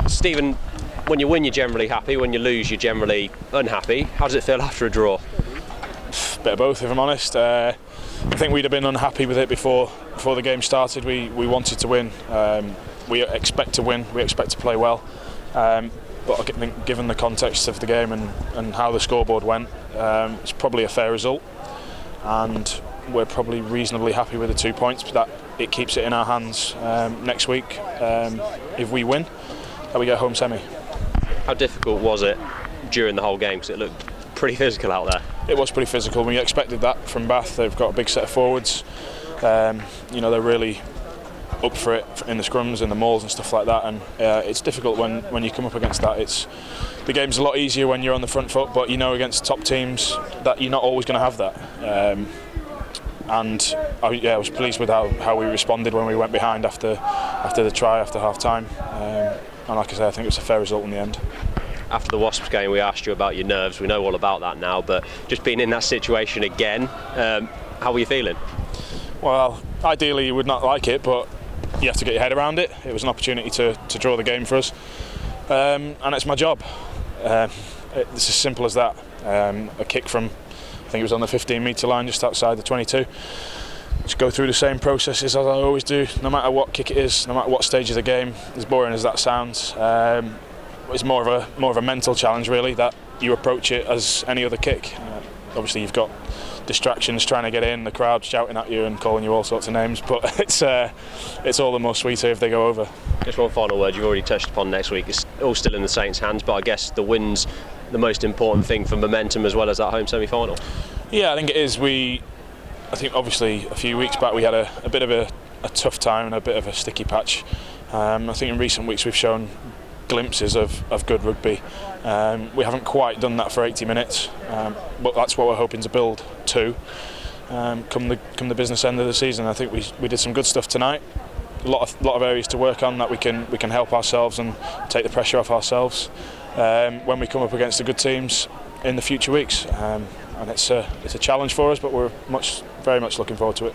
Stephen, when you win you're generally happy, when you lose you're generally unhappy. How does it feel after a draw? Bit of both, if I'm honest. I think we'd have been unhappy with it before the game started. We wanted to win. We expect to win. We expect to play well. But I think given the context of the game and how the scoreboard went, it's probably a fair result. And we're probably reasonably happy with the 2 points, but that it keeps it in our hands next week. If we win, that we get home semi. How difficult was it during the whole game? Because it looked pretty physical out there. It was pretty physical. We expected that from Bath. They've got a big set of forwards. They're really up for it in the scrums and the mauls and stuff like that. And it's difficult when you come up against that. The game's a lot easier when you're on the front foot, but against top teams that you're not always going to have that. I was pleased with how we responded when we went behind after the try, after half time. And like I say, I think it was a fair result in the end. After the Wasps game, we asked you about your nerves. We know all about that now, but just being in that situation again, how were you feeling? Well, ideally you would not like it, but you have to get your head around it. It was an opportunity to draw the game for us, and it's my job. It's as simple as that. A kick from, I think it was on the 15-metre line just outside the 22. Just go through the same processes as I always do, no matter what kick it is, no matter what stage of the game. As boring as that sounds, it's more of a mental challenge really, that you approach it as any other kick. Obviously you've got distractions trying to get in, the crowd shouting at you and calling you all sorts of names, but it's all the more sweeter if they go over. Just one final word, you've already touched upon next week. It's all still in the Saints' hands, but I guess the win's the most important thing for momentum as well as that home semi-final. Yeah, I think it is. I think obviously a few weeks back we had a bit of a tough time and a bit of a sticky patch. I think in recent weeks we've shown glimpses of good rugby. We haven't quite done that for 80 minutes, but that's what we're hoping to build to come the business end of the season. I think we did some good stuff tonight. A lot of areas to work on that we can help ourselves and take the pressure off ourselves when we come up against the good teams in the future weeks. And it's a challenge for us, but we're very much looking forward to it.